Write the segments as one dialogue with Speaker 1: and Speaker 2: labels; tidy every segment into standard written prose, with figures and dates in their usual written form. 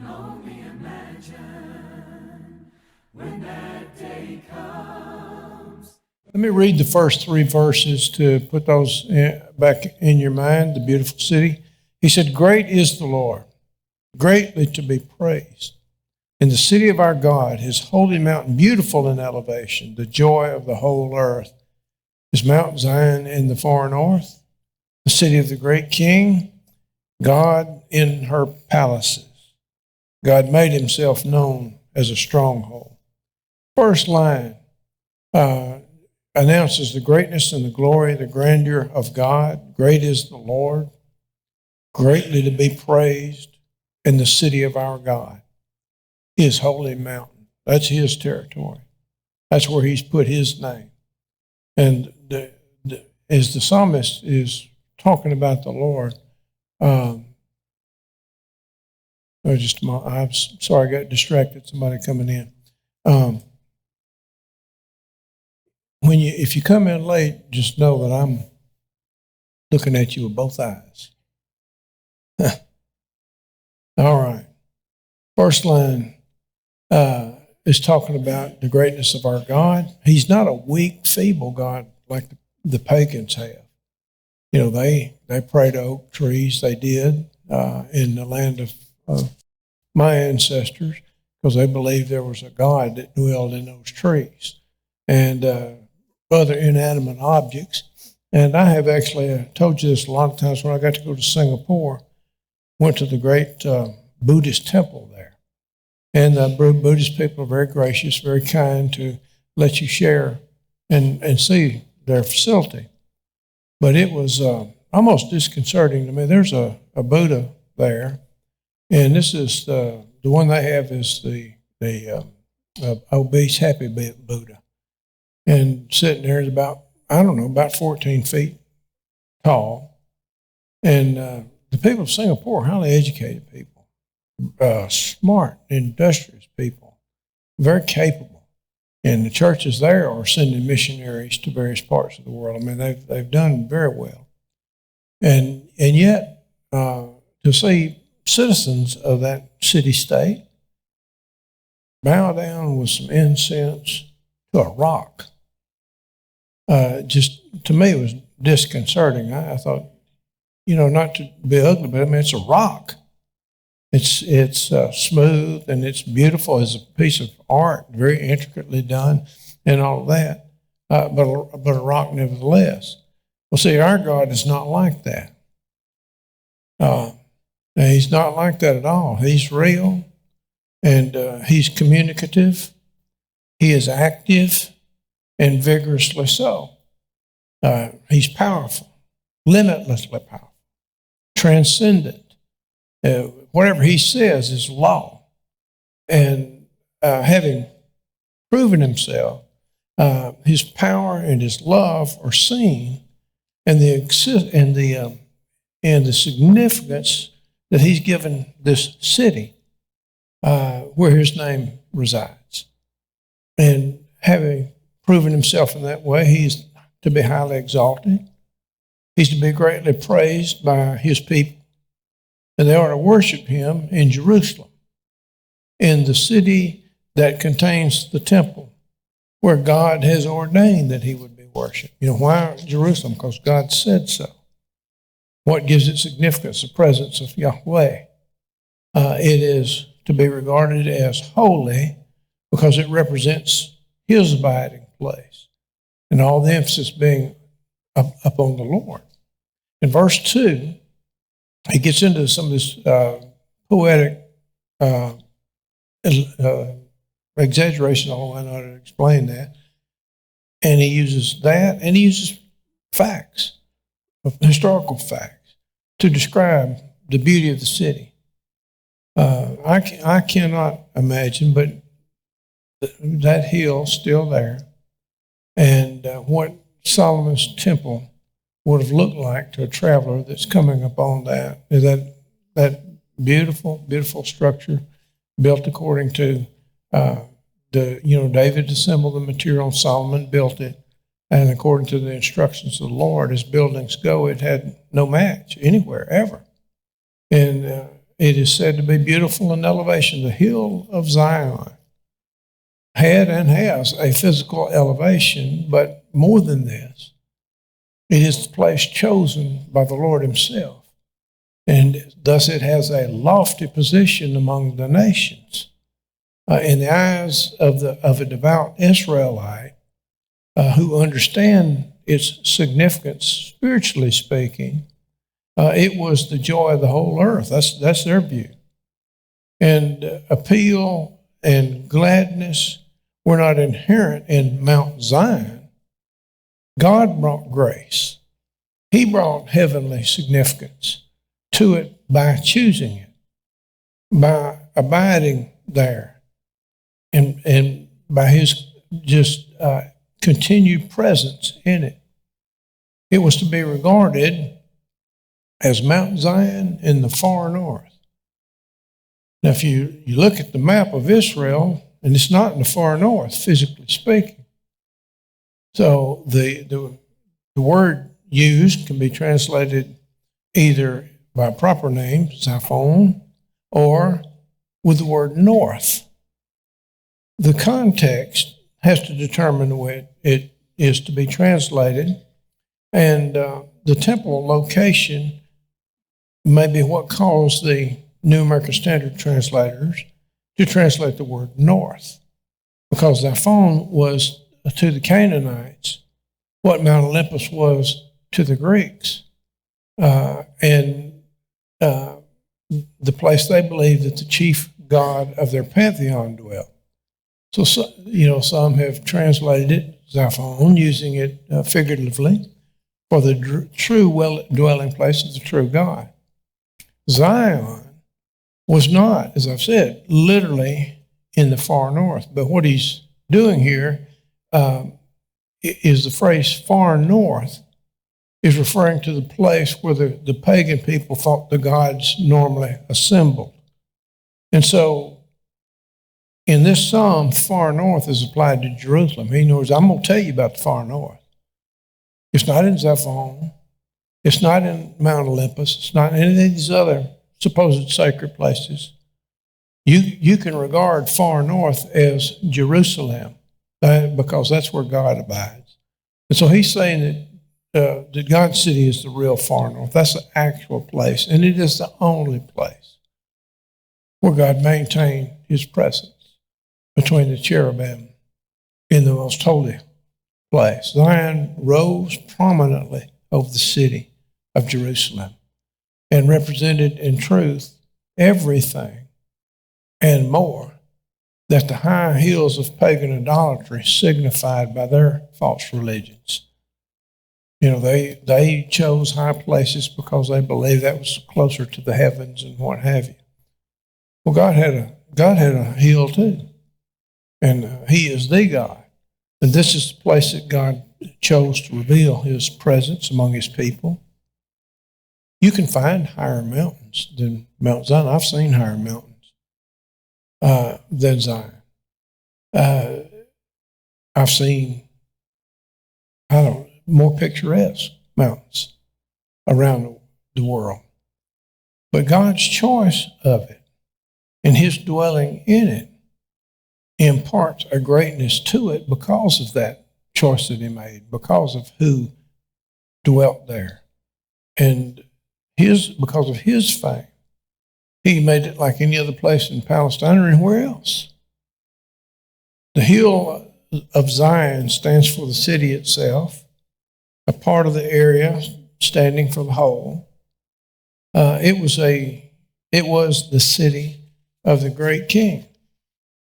Speaker 1: can only imagine when that day comes. Let me read the first 3 verses to put those back in your mind, the beautiful city. He said, "Great is the Lord, greatly to be praised. In the city of our God, his holy mountain, beautiful in elevation, the joy of the whole earth. Is Mount Zion in the far north, the city of the great King, God in her palaces. God made himself known as a stronghold." First line announces the greatness and the glory, the grandeur of God. Great is the Lord, greatly to be praised in the city of our God, his holy mountain. That's his territory. That's where he's put his name. And as the psalmist is talking about the Lord, just a moment. I'm sorry, I got distracted. Somebody coming in. If you come in late, just know that I'm looking at you with both eyes. All right. First line is talking about the greatness of our God. He's not a weak, feeble God like the pagans have. You know, they pray to oak trees. They did in the land of my ancestors because they believed there was a God that dwelled in those trees and other inanimate objects. And I have actually told you this a lot of times when I got to go to Singapore, went to the great Buddhist temple there. And the Buddhist people are very gracious, very kind to let you share and see their facility. But it was almost disconcerting to me. There's a Buddha there, and this is the one they have is the obese, happy Buddha. And sitting there is about 14 feet tall. And the people of Singapore are highly educated people, smart, industrious people, very capable. And the churches there are sending missionaries to various parts of the world. I mean, they've done very well. And yet, to see citizens of that city-state bow down with some incense to a rock, just to me it was disconcerting. I thought, not to be ugly, but I mean, it's a rock. It's smooth and it's beautiful as a piece of art, very intricately done and all of that, but a rock nevertheless. Well, see, our God is not like that. He's not like that at all. He's real and he's communicative. He is active and vigorously so. He's powerful, limitlessly powerful, transcendent. Whatever he says is law. And having proven himself, his power and his love are seen, and the significance that he's given this city where his name resides. And having proven himself in that way, he's to be highly exalted. He's to be greatly praised by his people. And they are to worship him in Jerusalem, in the city that contains the temple, where God has ordained that he would be worshipped. Why Jerusalem? Because God said so. What gives it significance? The presence of Yahweh. It is to be regarded as holy because it represents his abiding place. And all the emphasis being upon the Lord. In verse 2, he gets into some of this poetic exaggeration. I don't know how to explain that. And he uses that, and he uses facts, historical facts, to describe the beauty of the city. I cannot imagine, but that hill still there, and what Solomon's temple would have looked like to a traveler that's coming upon that beautiful, beautiful structure built according to David assembled the material, Solomon built it, and according to the instructions of the Lord, as buildings go, it had no match anywhere ever. And it is said to be beautiful in elevation. The hill of Zion had and has a physical elevation, but more than this, it is the place chosen by the Lord himself. And thus it has a lofty position among the nations. In the eyes of a devout Israelite who understand its significance, spiritually speaking, it was the joy of the whole earth. That's their view. And appeal and gladness were not inherent in Mount Zion. God brought grace. He brought heavenly significance to it by choosing it, by abiding there, and by his just continued presence in it. It was to be regarded as Mount Zion in the far north. Now, if you look at the map of Israel, and it's not in the far north, physically speaking. So the word used can be translated either by a proper name, Zaphon, or with the word north. The context has to determine the way it is to be translated, and the temple location may be what caused the New American Standard translators to translate the word north, because Zaphon was to the Canaanites what Mount Olympus was to the Greeks, and the place they believed that the chief god of their pantheon dwelt. So some have translated it, Zaphon, using it figuratively for the true dwelling place of the true God. Zion was not, as I've said, literally in the far north. But what he's doing here is the phrase far north is referring to the place where the pagan people thought the gods normally assembled. And so in this psalm, far north is applied to Jerusalem. He knows, I'm going to tell you about the far north. It's not in Zaphon. It's not in Mount Olympus. It's not in any of these other supposed sacred places. You can regard far north as Jerusalem because that's where God abides. And so he's saying that God's city is the real far north. That's the actual place, and it is the only place where God maintained his presence between the cherubim in the most holy place. Zion rose prominently over the city of Jerusalem and represented in truth everything and more that the high hills of pagan idolatry signified by their false religions. They chose high places because they believed that was closer to the heavens and what have you. Well, God had a hill too, and he is the God. And this is the place that God chose to reveal his presence among his people. You can find higher mountains than Mount Zion. I've seen higher mountains than Zion. I've seen, more picturesque mountains around the world. But God's choice of it and his dwelling in it imparts a greatness to it because of that choice that he made, because of who dwelt there. And because of his fame, he made it like any other place in Palestine or anywhere else. The hill of Zion stands for the city itself, a part of the area standing for the whole. It was the city of the great king.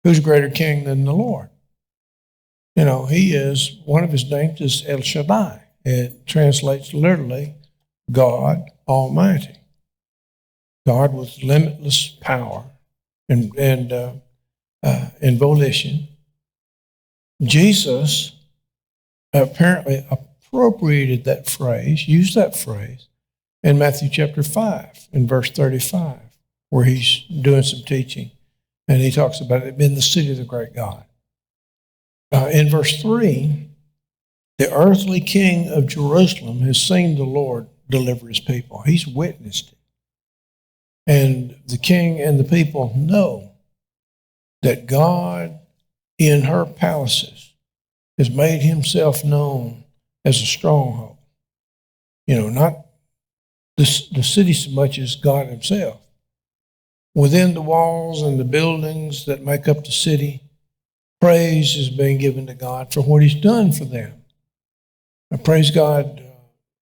Speaker 1: Who's a greater king than the Lord? He is, one of his names is El Shaddai. It translates literally God Almighty. God with limitless power and volition. Jesus apparently appropriated that phrase, used that phrase in Matthew chapter 5 in verse 35, where he's doing some teaching. And he talks about it being the city of the great God. In verse 3, the earthly king of Jerusalem has seen the Lord deliver his people. He's witnessed it. And the king and the people know that God in her palaces has made himself known as a stronghold. Not the city so much as God himself. Within the walls and the buildings that make up the city, praise is being given to God for what he's done for them. I praise God,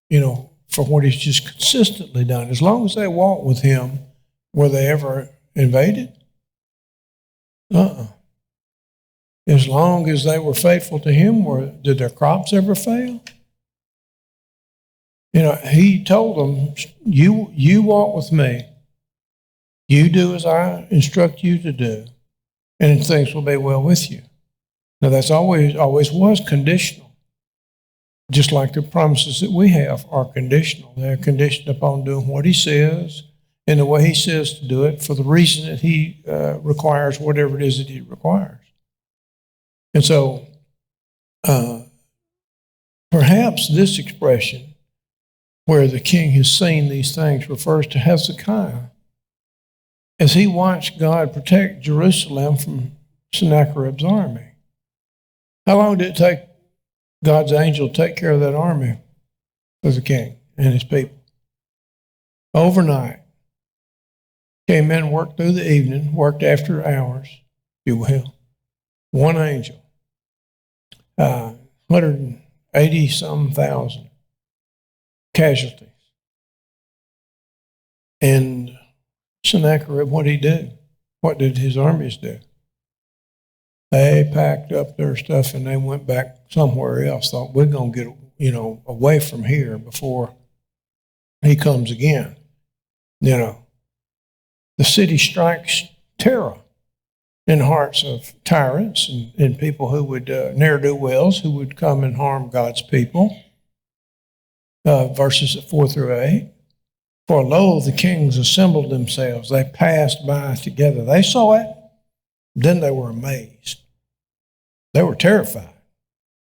Speaker 1: for what he's just consistently done. As long as they walk with him, were they ever invaded? As long as they were faithful to him, did their crops ever fail? He told them, you walk with me. You do as I instruct you to do, and things will be well with you. Now, that's always was conditional. Just like the promises that we have are conditional. They're conditioned upon doing what he says in the way he says to do it for the reason that he requires whatever it is that he requires. And so perhaps this expression, where the king has seen these things, refers to Hezekiah as he watched God protect Jerusalem from Sennacherib's army. How long did it take God's angel to take care of that army for the king and his people? Overnight. Came in, worked through the evening, worked after hours, if you will. One angel. 180-some thousand casualties. And Sennacherib, what did he do? What did his armies do? They packed up their stuff and they went back somewhere else. Thought, we're going to get, away from here before he comes again. The city strikes terror in the hearts of tyrants and people who would, ne'er-do-wells, who would come and harm God's people. Verses 4 through 8. For lo, the kings assembled themselves. They passed by together. They saw it. Then they were amazed. They were terrified.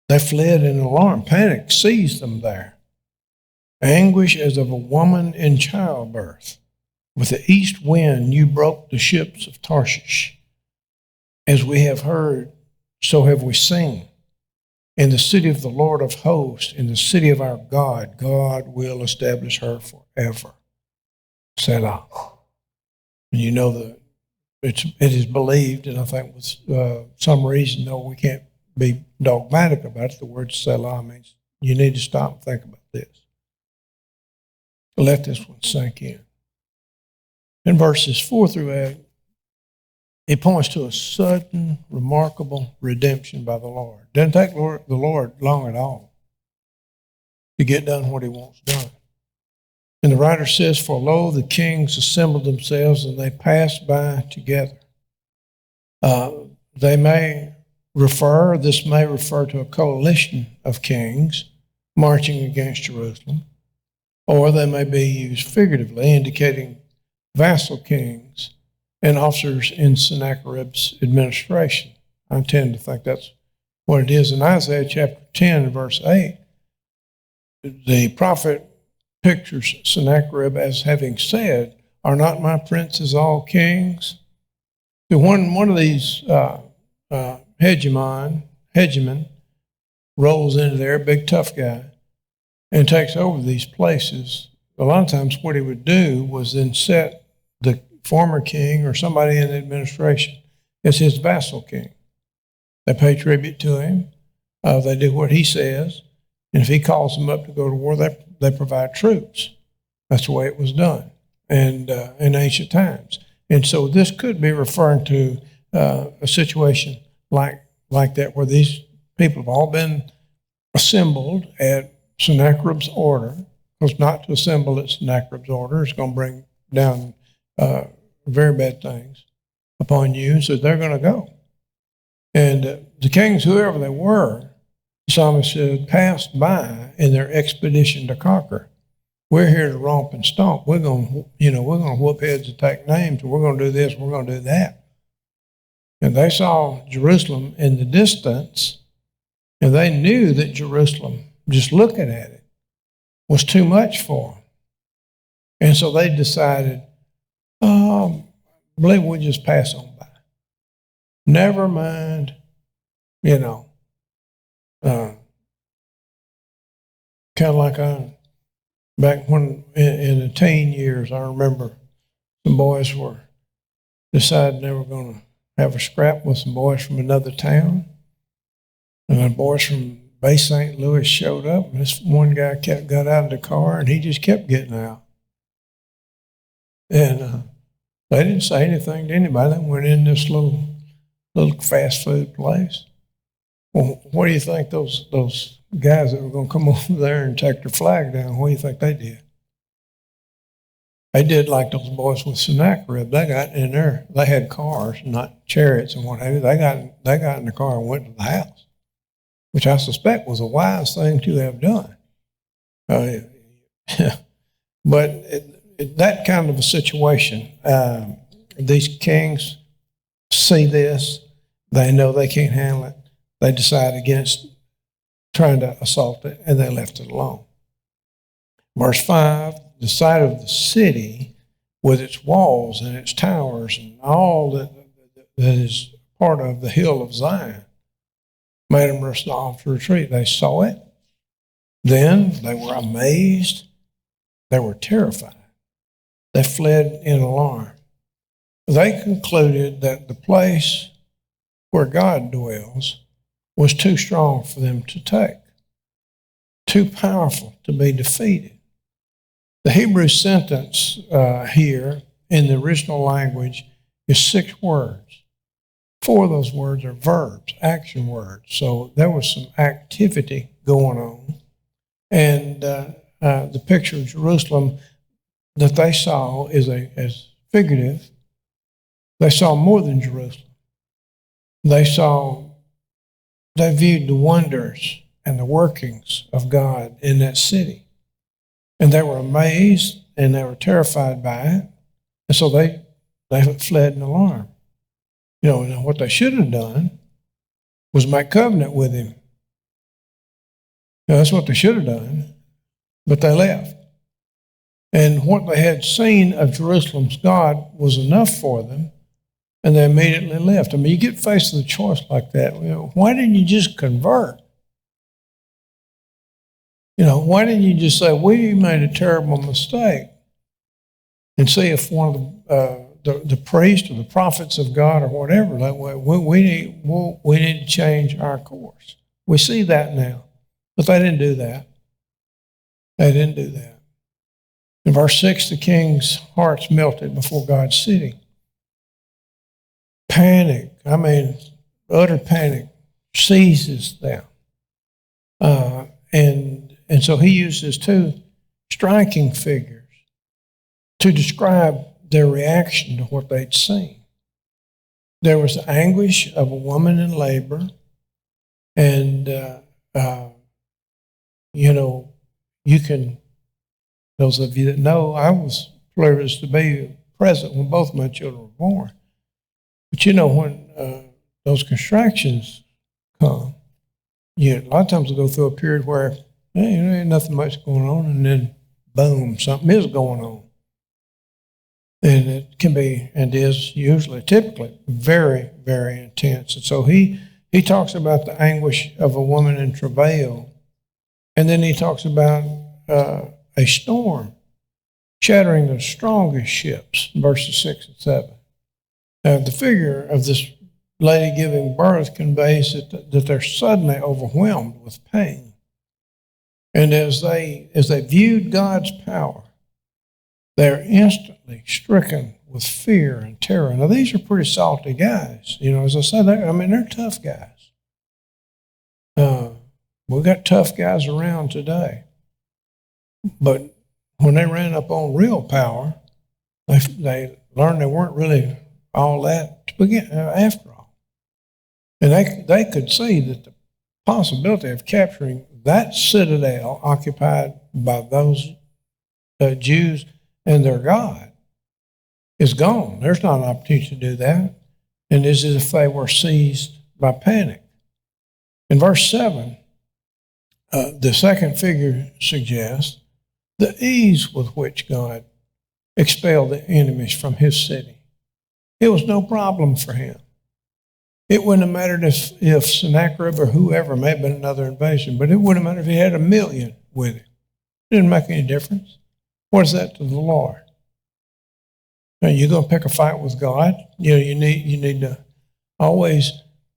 Speaker 1: They fled in alarm. Panic seized them there. Anguish as of a woman in childbirth. With the east wind you broke the ships of Tarshish. As we have heard, so have we seen. In the city of the Lord of hosts, in the city of our God, God will establish her forever. Selah. And it is believed, and I think with some reason, though we can't be dogmatic about it, the word Selah means you need to stop and think about this. Let this one sink in. In verses 4 through 8, it points to a sudden, remarkable redemption by the Lord. Doesn't take the Lord long at all to get done what he wants done. And the writer says, for lo, the kings assembled themselves and they passed by together. This may refer to a coalition of kings marching against Jerusalem, or they may be used figuratively, indicating vassal kings and officers in Sennacherib's administration. I tend to think that's what it is. In Isaiah chapter 10, verse 8, the prophet pictures Sennacherib as having said, are not my princes all kings? So one of these hegemon rolls into there, big tough guy, and takes over these places. A lot of times what he would do was then set the former king or somebody in the administration as his vassal king. They pay tribute to him. They do what he says. And if he calls them up to go to war, they provide troops. That's the way it was done in ancient times. And so this could be referring to a situation like that, where these people have all been assembled at Sennacherib's order. Because not to assemble at Sennacherib's order is going to bring down very bad things upon you. So they're going to go. And the kings, whoever they were, the psalmist said, passed by in their expedition to conquer. We're here to romp and stomp. We're going to whoop heads and take names. We're going to do this. We're going to do that. And they saw Jerusalem in the distance, and they knew that Jerusalem, just looking at it, was too much for them. And so they decided, I believe we'll just pass on by. Never mind, kind of like back when in the teen years, I remember some boys were deciding they were going to have a scrap with some boys from another town. And the boys from Bay St. Louis showed up, and this one guy got out of the car, and he just kept getting out. And they didn't say anything to anybody. They went in this little fast food place. Well, what do you think those guys that were going to come over there and take their flag down, what do you think they did? They did like those boys with Sennacherib. They got in there. They had cars, not chariots and what have you. They got in the car and went to the house, which I suspect was a wise thing to have done. But that kind of a situation, these kings see this. They know they can't handle it. They decide against trying to assault it, and they left it alone. Verse 5, the site of the city with its walls and its towers and all that is part of the hill of Zion made them resolve to retreat. They saw it. Then they were amazed. They were terrified. They fled in alarm. They concluded that the place where God dwells was too strong for them to take, too powerful to be defeated. The Hebrew sentence here in the original language is 6 words. 4 of those words are verbs, action words. So there was some activity going on. And the picture of Jerusalem that they saw is figurative. They saw more than Jerusalem. They viewed the wonders and the workings of God in that city. And they were amazed and they were terrified by it. And so they fled in alarm. And what they should have done was make covenant with him. That's what they should have done, but they left. And what they had seen of Jerusalem's God was enough for them, and they immediately left. I mean, you get faced with a choice like that. Why didn't you just convert? Why didn't you just say, we made a terrible mistake, and see if one of the priests or the prophets of God or whatever, we need to change our course. We see that now. But they didn't do that. They didn't do that. In verse 6, the king's hearts melted before God's city. Panic, utter panic seizes them. And so he uses 2 striking figures to describe their reaction to what they'd seen. There was the anguish of a woman in labor, and you can, those of you that know, I was privileged to be present when both my children were born. But when those contractions come, a lot of times we go through a period where there ain't nothing much going on, and then boom, something is going on. And it can be, and is usually, typically, very, very intense. And so he talks about the anguish of a woman in travail. And then he talks about a storm shattering the strongest ships, verses 6 and 7. The figure of this lady giving birth conveys that they're suddenly overwhelmed with pain. And as they viewed God's power, they're instantly stricken with fear and terror. Now, these are pretty salty guys. As I said, they're tough guys. We've got tough guys around today. But when they ran up on real power, they learned they weren't really all that to begin after all. And they could see that the possibility of capturing that citadel occupied by those Jews and their God is gone. There's not an opportunity to do that. And it's as if they were seized by panic. In verse 7, the second figure suggests the ease with which God expelled the enemies from his city. It was no problem for him. It wouldn't have mattered if Sennacherib or whoever, may have been another invasion, but it wouldn't have mattered if he had 1,000,000 with him. It didn't make any difference. What is that to the Lord? Now, you're going to pick a fight with God. You need to always,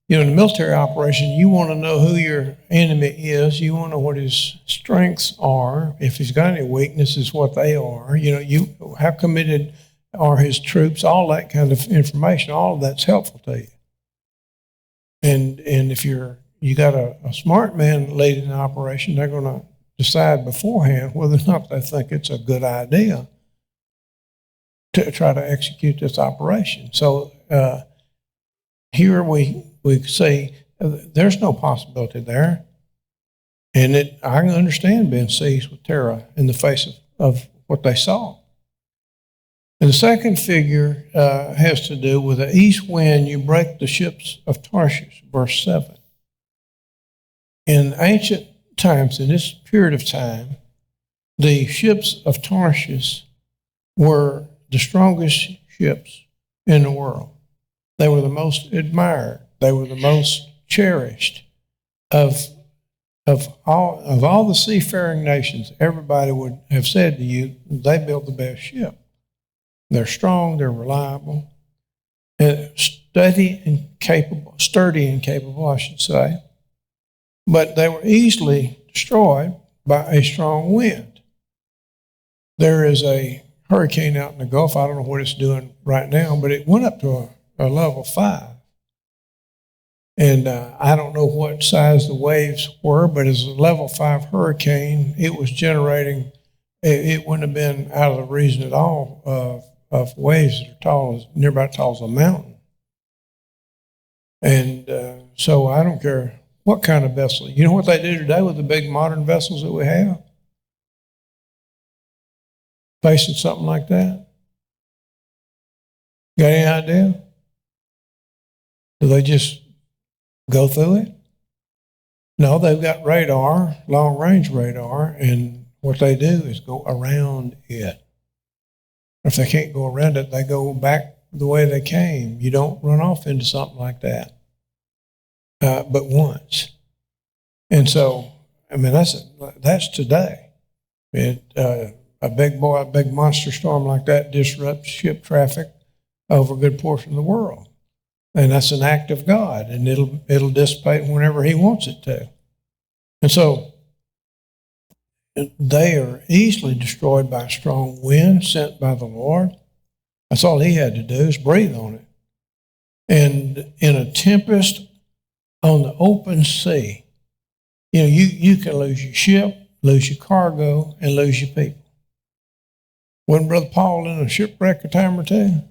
Speaker 1: in a military operation, you want to know who your enemy is. You want to know what his strengths are. If he's got any weaknesses, what they are. How committed are his troops, all that kind of information. All of that's helpful to you. And if you got a smart man leading an operation, they're going to decide beforehand whether or not they think it's a good idea to try to execute this operation. So here we see there's no possibility there. And I can understand being seized with terror in the face of what they saw. And the second figure has to do with the east wind, you break the ships of Tarshish, verse 7. In ancient times, in this period of time, the ships of Tarshish were the strongest ships in the world. They were the most admired. They were the most cherished of all the seafaring nations. Everybody would have said to you, they built the best ship. They're strong, they're reliable, and sturdy and capable, I should say. But they were easily destroyed by a strong wind. There is a hurricane out in the Gulf. I don't know what it's doing right now, but it went up to a level 5. And I don't know what size the waves were, but as a level 5 hurricane, it was generating, it wouldn't have been out of the region at all of waves that are near about tall as a mountain. And so I don't care what kind of vessel. You know what they do today with the big modern vessels that we have? Facing something like that? Got any idea? Do they just go through it? No, they've got radar, long-range radar, and what they do is go around it. If they can't go around it, they go back the way they came. You don't run off into something like that, but once. And so, I mean, that's today. A big monster storm like that disrupts ship traffic over a good portion of the world. And that's an act of God, and it'll dissipate whenever he wants it to. And so they are easily destroyed by a strong wind sent by the Lord. That's all he had to do is breathe on it. And in a tempest on the open sea, you can lose your ship, lose your cargo, and lose your people. Wasn't Brother Paul in a shipwreck a time or two?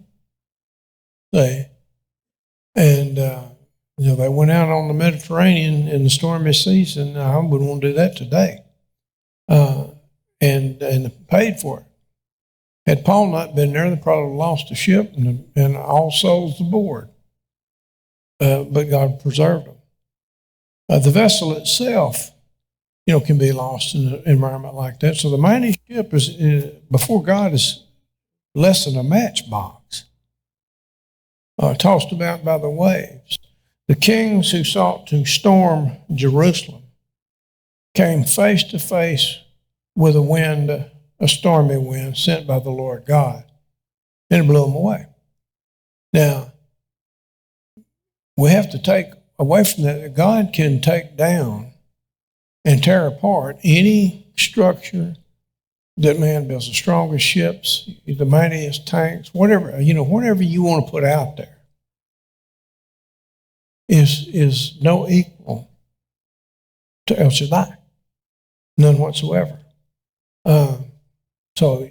Speaker 1: And they went out on the Mediterranean in the stormy season. I wouldn't want to do that today. And paid for it. Had Paul not been there, they probably lost the ship and all souls aboard. But God preserved them. The vessel itself, can be lost in an environment like that. So the mighty ship is before God is less than a matchbox, tossed about by the waves. The kings who sought to storm Jerusalem came face to face with a wind, a stormy wind sent by the Lord God, and it blew them away. Now, we have to take away from that God can take down and tear apart any structure that man builds, the strongest ships, the mightiest tanks, whatever you want to put out there is no equal to El Shaddai. None whatsoever. So,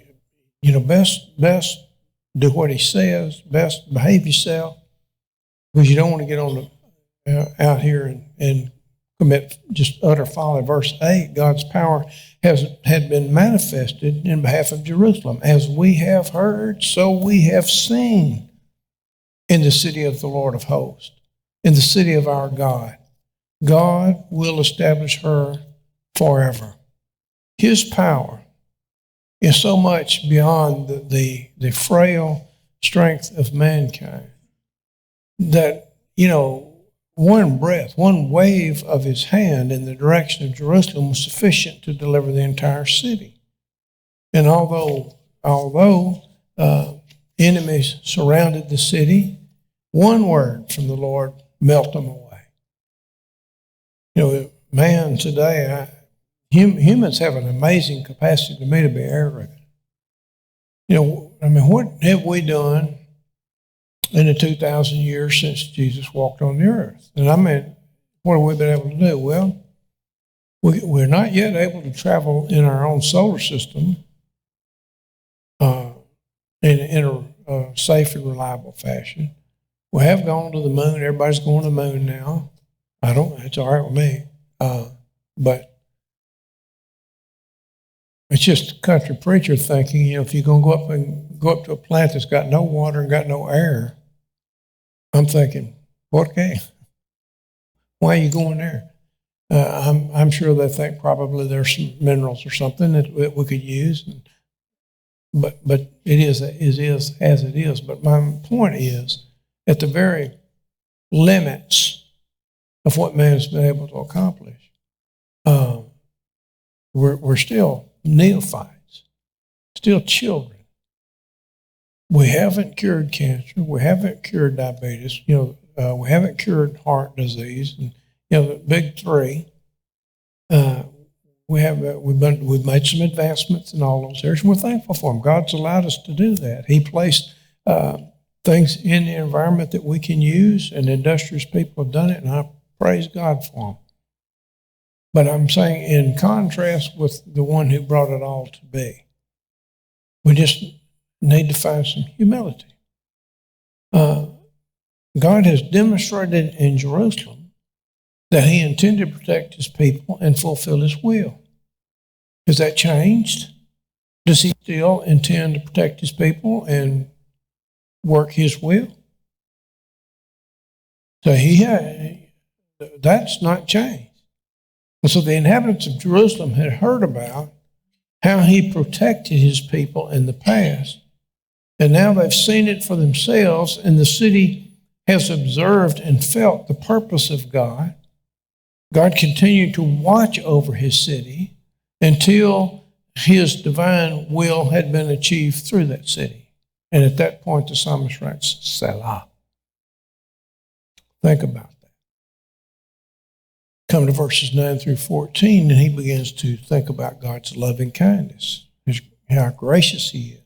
Speaker 1: best do what he says, best behave yourself, because you don't want to get out here and commit just utter folly. Verse 8, God's power had been manifested in behalf of Jerusalem. As we have heard, so we have seen in the city of the Lord of hosts, in the city of our God. God will establish her forever. His power is so much beyond the frail strength of mankind. That, one breath, one wave of his hand in the direction of Jerusalem was sufficient to deliver the entire city. And although enemies surrounded the city, one word from the Lord melted them away. Man today, humans have an amazing capacity to me to be arrogant. What have we done in the 2,000 years since Jesus walked on the earth? And what have we been able to do? Well, we're not yet able to travel in our own solar system in a safe and reliable fashion. We have gone to the moon. Everybody's going to the moon now. It's all right with me. But it's just a country preacher thinking, if you're going to go up to a plant that's got no water and got no air, I'm thinking, okay, why are you going there? I'm sure they think probably there's some minerals or something that we could use, but it is as it is. But my point is, at the very limits of what man has been able to accomplish, we're still neophytes, still children. We haven't cured cancer. We haven't cured diabetes. We haven't cured heart disease. And the big three. We've made some advancements in all those areas. We're thankful for them. God's allowed us to do that. He placed things in the environment that we can use, and industrious people have done it, and I praise God for them. But I'm saying, in contrast with the one who brought it all to be, we just need to find some humility. God has demonstrated in Jerusalem that he intended to protect his people and fulfill his will. Has that changed? Does he still intend to protect his people and work his will? So that's not changed. And so the inhabitants of Jerusalem had heard about how he protected his people in the past, and now they've seen it for themselves, and the city has observed and felt the purpose of God. God continued to watch over his city until his divine will had been achieved through that city. And at that point, the psalmist writes, Selah. Think about that. Come to verses 9 through 14, and he begins to think about God's loving kindness, how gracious he is.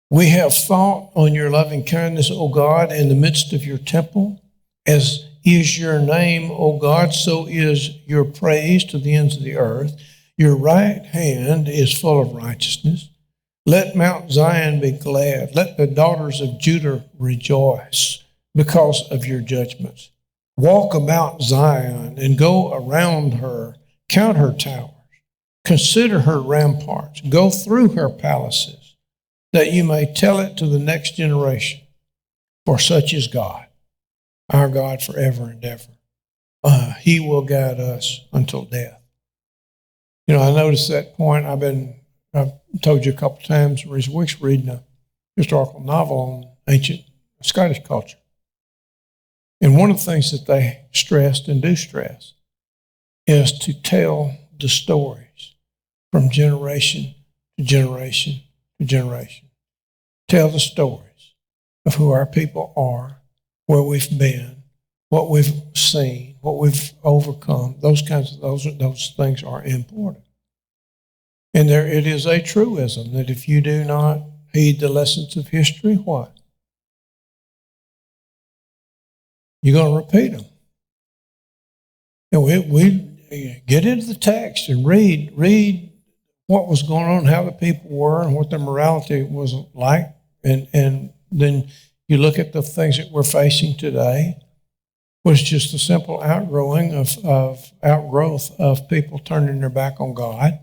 Speaker 1: We have thought on your loving kindness, O God, in the midst of your temple. As is your name, O God, so is your praise to the ends of the earth. Your right hand is full of righteousness. Let Mount Zion be glad. Let the daughters of Judah rejoice because of your judgments. Walk about Zion and go around her. Count her towers. Consider her ramparts. Go through her palaces, that you may tell it to the next generation. For such is God, our God forever and ever. He will guide us until death. I noticed that point. I've told you a couple times, recent weeks, reading a historical novel on ancient Scottish culture. And one of the things that they stressed and do stress is to tell the stories from generation to generation to generation. Tell the stories of who our people are, where we've been, what we've seen, what we've overcome. Those things are important. And it is a truism that if you do not heed the lessons of history, what? You're going to repeat them. And we get into the text and read what was going on, how the people were, and what their morality was like. And then you look at the things that we're facing today, was just a simple outgrowth of people turning their back on God.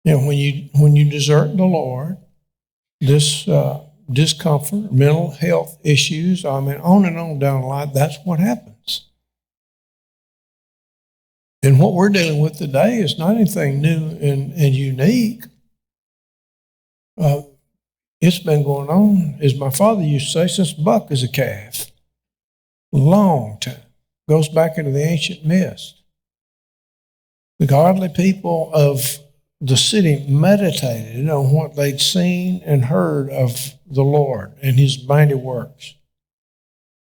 Speaker 1: When you desert the Lord, this discomfort, mental health issues, on and on down the line, that's what happens. And what we're dealing with today is not anything new and unique. In It's been going on, as my father used to say, since Buck is a calf. Long time. Goes back into the ancient mist. The godly people of the city meditated on what they'd seen and heard of the Lord and his mighty works.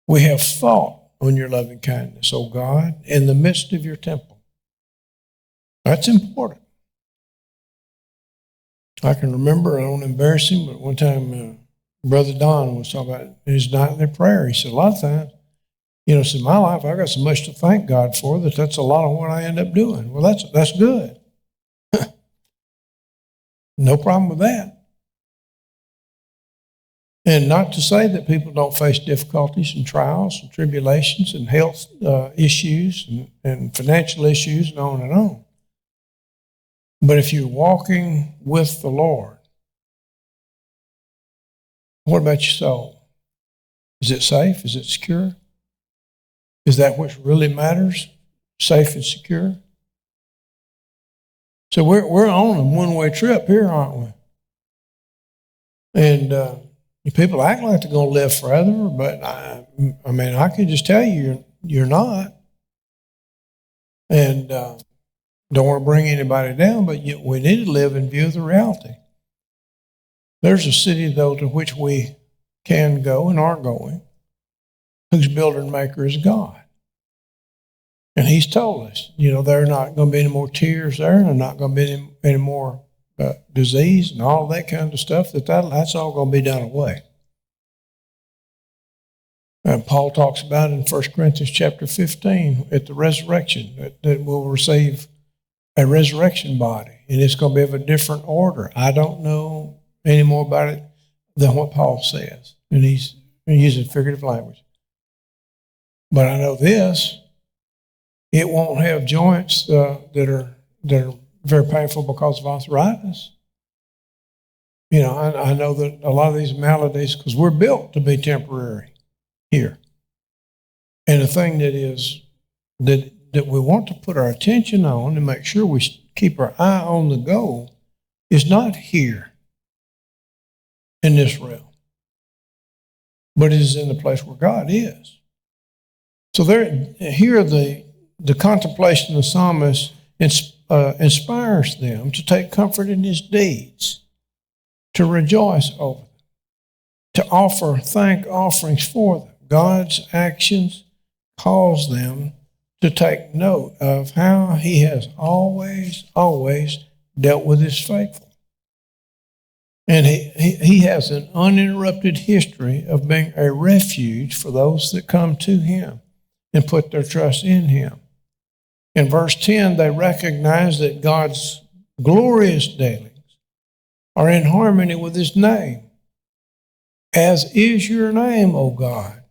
Speaker 1: We have thought on your loving kindness, O God, in the midst of your temple. That's important. I can remember, I don't embarrass him, but one time Brother Don was talking about his nightly prayer. He said, a lot of times, in my life, I got so much to thank God for that's a lot of what I end up doing. Well, that's good. No problem with that. And not to say that people don't face difficulties and trials and tribulations and health issues and financial issues and on and on. But if you're walking with the Lord, what about your soul? Is it safe? Is it secure? Is that what really matters? Safe and secure? So we're on a one-way trip here, aren't we? And people act like they're going to live forever, but I can just tell you, you're not. And don't want to bring anybody down, but we need to live in view of the reality. There's a city, though, to which we can go and are going, whose builder and maker is God. And he's told us, there are not going to be any more tears there, and there are not going to be any more disease and all that kind of stuff. That's all going to be done away. And Paul talks about in 1 Corinthians chapter 15 at the resurrection that we'll receive a resurrection body, and it's going to be of a different order. I don't know any more about it than what Paul says, and he's using figurative language. But I know this. It won't have joints that are very painful because of arthritis. I know that a lot of these maladies, because we're built to be temporary here. And the thing that we want to put our attention on and make sure we keep our eye on the goal is not here in this realm, but it is in the place where God is. So here the contemplation of the psalmist inspires them to take comfort in his deeds, to rejoice over them, to offer thank offerings for them. God's actions cause them to take note of how he has always dealt with his faithful. And he has an uninterrupted history of being a refuge for those that come to him and put their trust in him. In verse 10, they recognize that God's glorious dealings are in harmony with his name. As is your name, O God,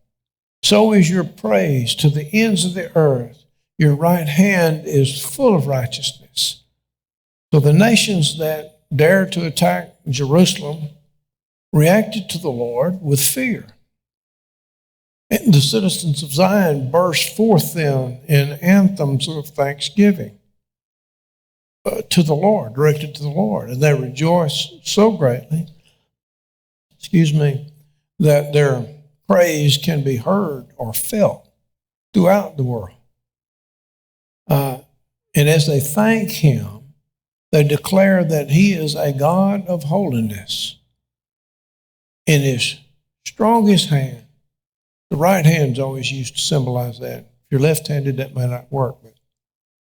Speaker 1: so is your praise to the ends of the earth. Your right hand is full of righteousness. So the nations that dared to attack Jerusalem reacted to the Lord with fear. And the citizens of Zion burst forth then in anthems of thanksgiving to the Lord, directed to the Lord. And they rejoiced so greatly, that their praise can be heard or felt throughout the world. And as they thank him, they declare that he is a God of holiness. In his strongest hand, the right hand's always used to symbolize that. If you're left-handed, that may not work, but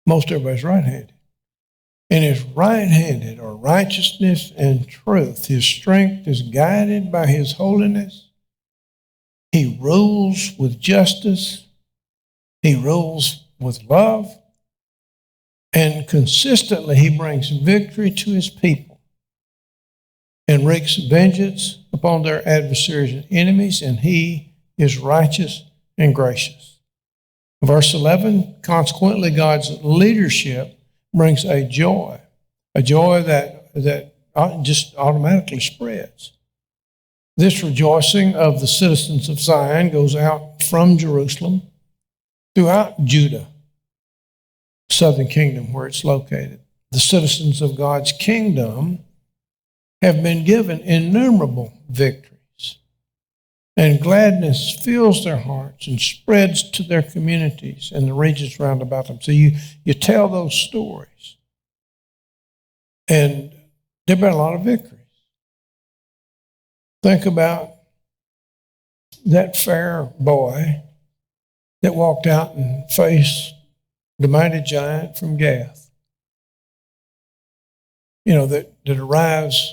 Speaker 1: most everybody's right-handed. In his right-handed are righteousness and truth. His strength is guided by his holiness. He rules with justice. He rules with love. And consistently, he brings victory to his people and wreaks vengeance upon their adversaries and enemies, and he is righteous and gracious. Verse 11, consequently, God's leadership brings a joy that just automatically spreads. This rejoicing of the citizens of Zion goes out from Jerusalem throughout Judah, southern kingdom where it's located. The citizens of God's kingdom have been given innumerable victories, and gladness fills their hearts and spreads to their communities and the regions round about them. So you tell those stories, and there have been a lot of victories. Think about that fair boy that walked out and faced the mighty giant from Gath. That arrives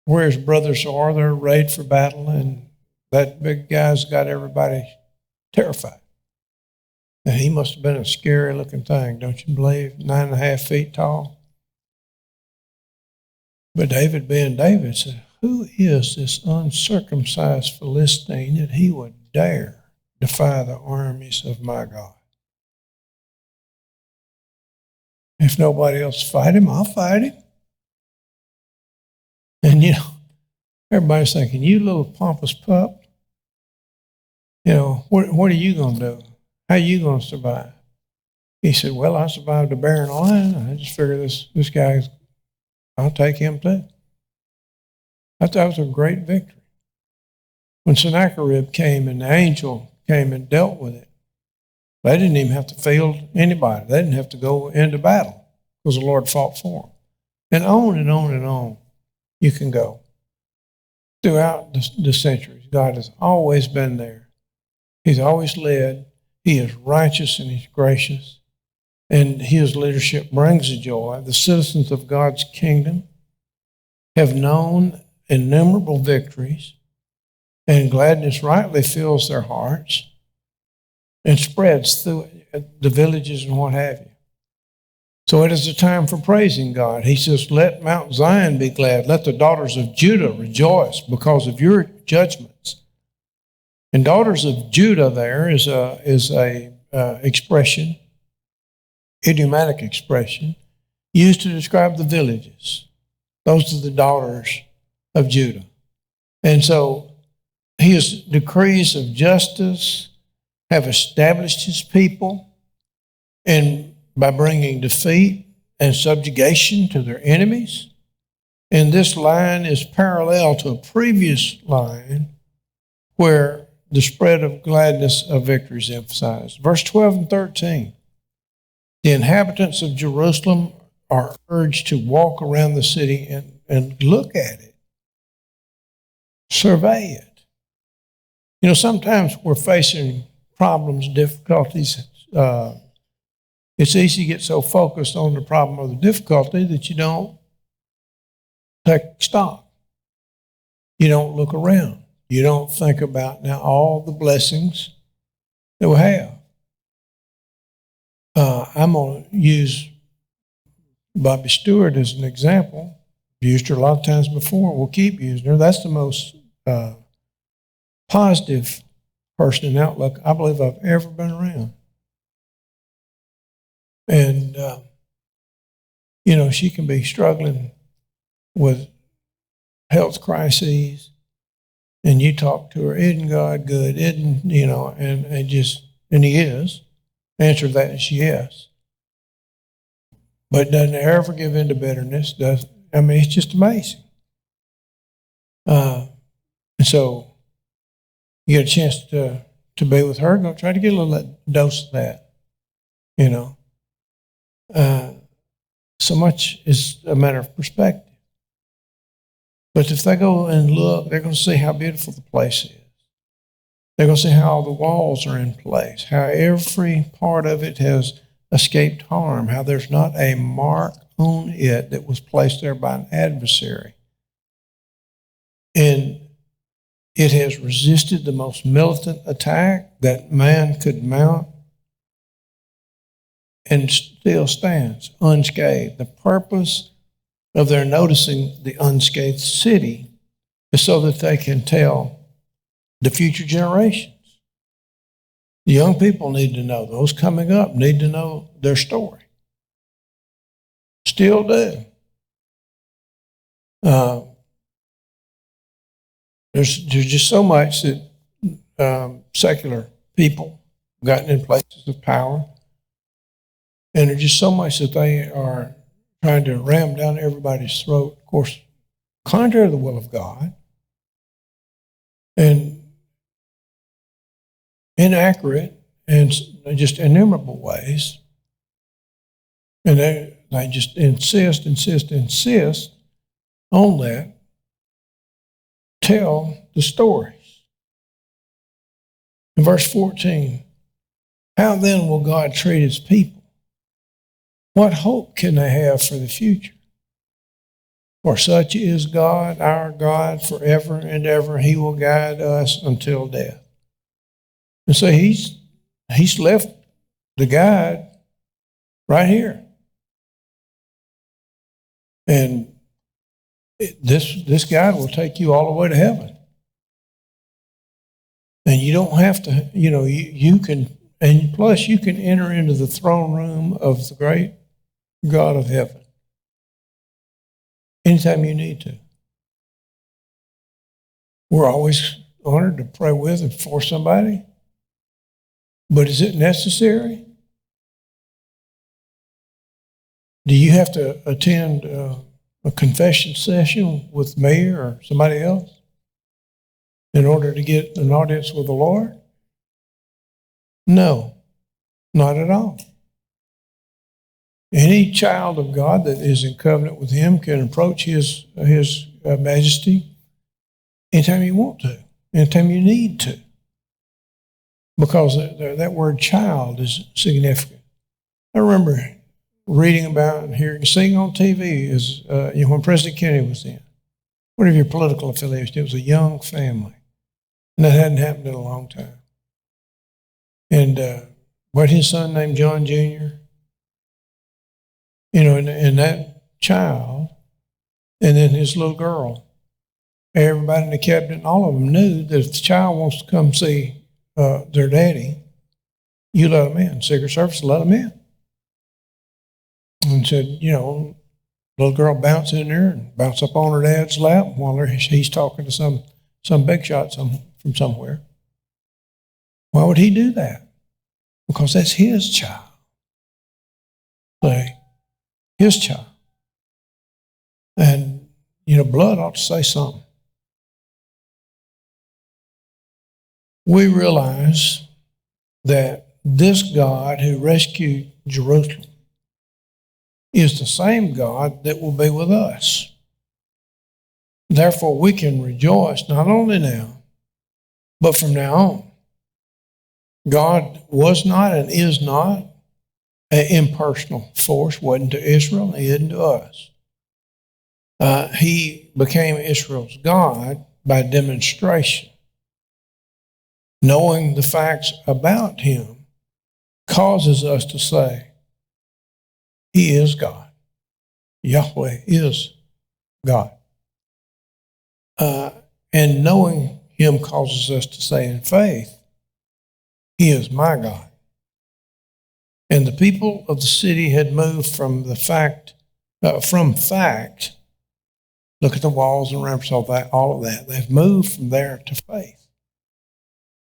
Speaker 1: where his brothers are. They're arrayed for battle, and that big guy's got everybody terrified. And he must have been a scary-looking thing, don't you believe? 9.5 feet tall. But David, being David, said, who is this uncircumcised Philistine that he would dare defy the armies of my God? If nobody else fight him, I'll fight him. And, everybody's thinking, you little pompous pup, what are you going to do? How are you going to survive? He said, well, I survived a bear and a lion. I just figure this guy's, I'll take him too. I thought that was a great victory. When Sennacherib came and the angel came and dealt with it, they didn't even have to field anybody. They didn't have to go into battle because the Lord fought for them. And on and on and on you can go. Throughout the centuries, God has always been there. He's always led. He is righteous and he's gracious. And his leadership brings joy. The citizens of God's kingdom have known innumerable victories, and gladness rightly fills their hearts and spreads through the villages and what have you. So it is a time for praising God. He says, let Mount Zion be glad. Let the daughters of Judah rejoice because of your judgments. And daughters of Judah there is a expression, idiomatic expression, used to describe the villages. Those are the daughters of Judah. And so his decrees of justice have established his people, and by bringing defeat and subjugation to their enemies. And this line is parallel to a previous line where the spread of gladness of victory is emphasized. Verse 12 and 13. The inhabitants of Jerusalem are urged to walk around the city and look at it. Survey it. Sometimes we're facing problems, difficulties. It's easy to get so focused on the problem or the difficulty that you don't take stock. You don't look around. You don't think about now all the blessings that we have. I'm going to use Bobby Stewart as an example. I've used her a lot of times before. We'll keep using her. That's the most positive person in Outlook I believe I've ever been around. And, she can be struggling with health crises, and you talk to her, isn't God good? Isn't, and he is. Answer to that is yes. But doesn't ever give in to bitterness. It's just amazing. And so you get a chance to be with her, go try to get a little dose of that, So much is a matter of perspective. But if they go and look, they're going to see how beautiful the place is. They're going to see how all the walls are in place, how every part of it has escaped harm, how there's not a mark on it that was placed there by an adversary. And it has resisted the most militant attack that man could mount and still stands unscathed. The purpose of their noticing the unscathed city is so that they can tell the future generations. The young people need to know. Those coming up need to know their story. Still do. There's just so much that secular people gotten in places of power, and there's just so much that they are trying to ram down everybody's throat. Of course, contrary to the will of God and inaccurate in just innumerable ways. And they just insist on that. Tell the stories. In verse 14, how then will God treat his people? What hope can they have for the future? For such is God, our God, forever and ever. He will guide us until death. And so he's left the guide right here. And this guide will take you all the way to heaven. And you don't have to, you can, and plus you can enter into the throne room of the great God of heaven anytime you need to. We're always honored to pray with and for somebody. But is it necessary? Do you have to attend a confession session with me or somebody else in order to get an audience with the Lord? No, not at all. Any child of God that is in covenant with him can approach his majesty anytime you want to, anytime you need to, because that word child is significant. I remember reading about and hearing, seeing on TV is when President Kennedy was in. One of your political affiliations, it was a young family. And that hadn't happened in a long time. And what his son named John Jr., and that child, and then his little girl, everybody in the cabinet, all of them knew that if the child wants to come see their daddy, you let them in. Secret Service let them in. And said, little girl bounce in there and bounce up on her dad's lap while he's talking to some big shot from somewhere. Why would he do that? Because that's his child. His child. And, blood ought to say something. We realize that this God who rescued Jerusalem is the same God that will be with us. Therefore, we can rejoice not only now, but from now on. God was not and is not an impersonal force, wasn't to Israel, he isn't to us. He became Israel's God by demonstration. Knowing the facts about him causes us to say, he is God. Yahweh is God. And knowing him causes us to say in faith, he is my God. And the people of the city had moved from fact, look at the walls and ramps, all of that. They've moved from there to faith.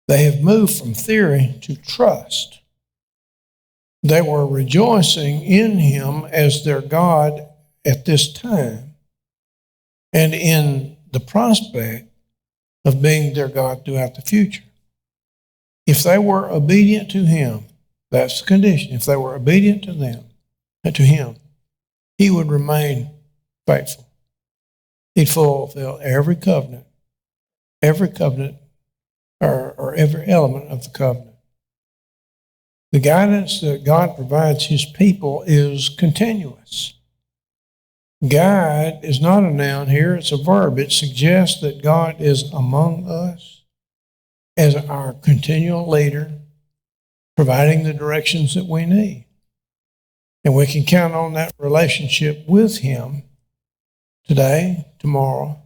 Speaker 1: They have moved from theory to trust. They were rejoicing in him as their God at this time and in the prospect of being their God throughout the future. If they were obedient to him, that's the condition. If they were obedient to him, he would remain faithful. He'd fulfill every covenant, or every element of the covenant. The guidance that God provides his people is continuous. Guide is not a noun here, it's a verb. It suggests that God is among us as our continual leader, providing the directions that we need. And we can count on that relationship with him today, tomorrow,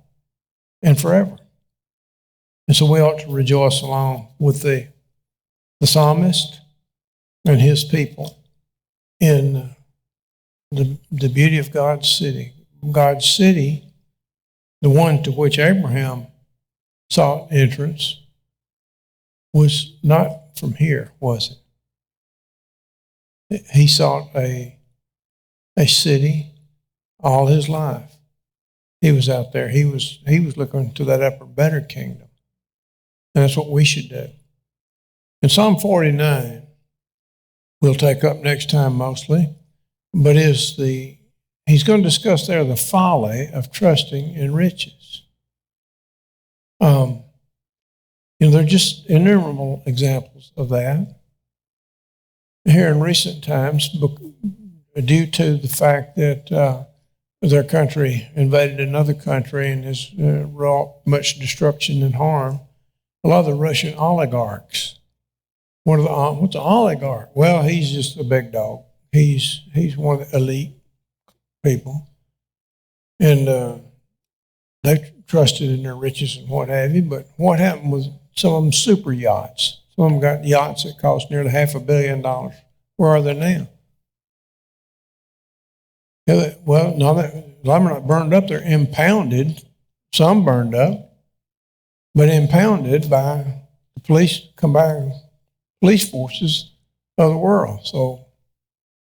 Speaker 1: and forever. And so we ought to rejoice along with the psalmist and his people in the beauty of God's city. God's city, the one to which Abraham sought entrance, was not from here, was it? He sought a city all his life. He was out there. He was looking to that upper, better kingdom. And that's what we should do. In Psalm 49, we'll take up next time mostly, but he's going to discuss there the folly of trusting in riches. There are just innumerable examples of that. Here in recent times, due to the fact that their country invaded another country and has wrought much destruction and harm, a lot of the Russian oligarchs. What's an oligarch? Well, he's just a big dog. He's one of the elite people, and they trusted in their riches and what have you. But what happened was some of them super yachts. Some of them got yachts that cost nearly $500 million. Where are they now? Well, no, they're not burned up. They're impounded. Some burned up, but impounded by the police, combined police forces of the world. So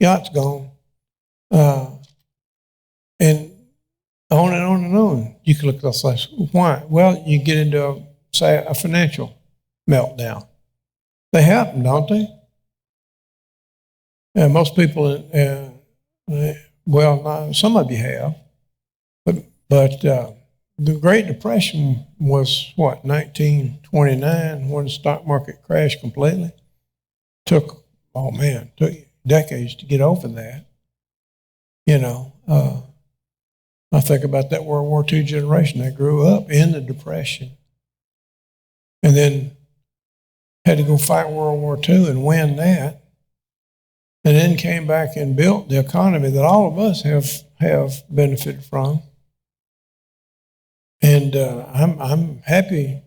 Speaker 1: yachts gone. And on and on and on. You can look at those things. Why? Well, you get into, say, a financial meltdown. They happen, don't they? Most people, some of you have, but the Great Depression was, 1929, when the stock market crashed completely. Took decades to get over that. I think about that World War II generation. They grew up in the Depression and then had to go fight World War II and win that, and then came back and built the economy that all of us have benefited from. And I'm happy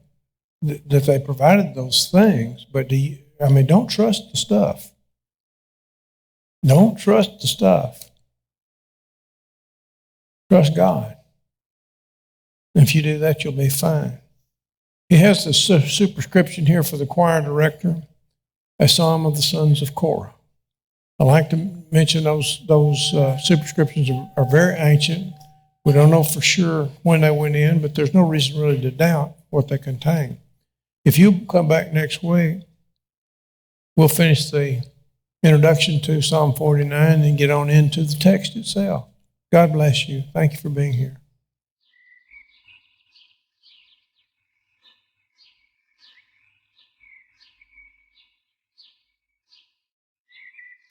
Speaker 1: that they provided those things, but don't trust the stuff. Don't trust the stuff. Trust God. And if you do that, you'll be fine. He has the superscription here for the choir director, a psalm of the sons of Korah. I like to mention those superscriptions are very ancient. We don't know for sure when they went in, but there's no reason really to doubt what they contain. If you come back next week, we'll finish the introduction to Psalm 49 and get on into the text itself. God bless you. Thank you for being here.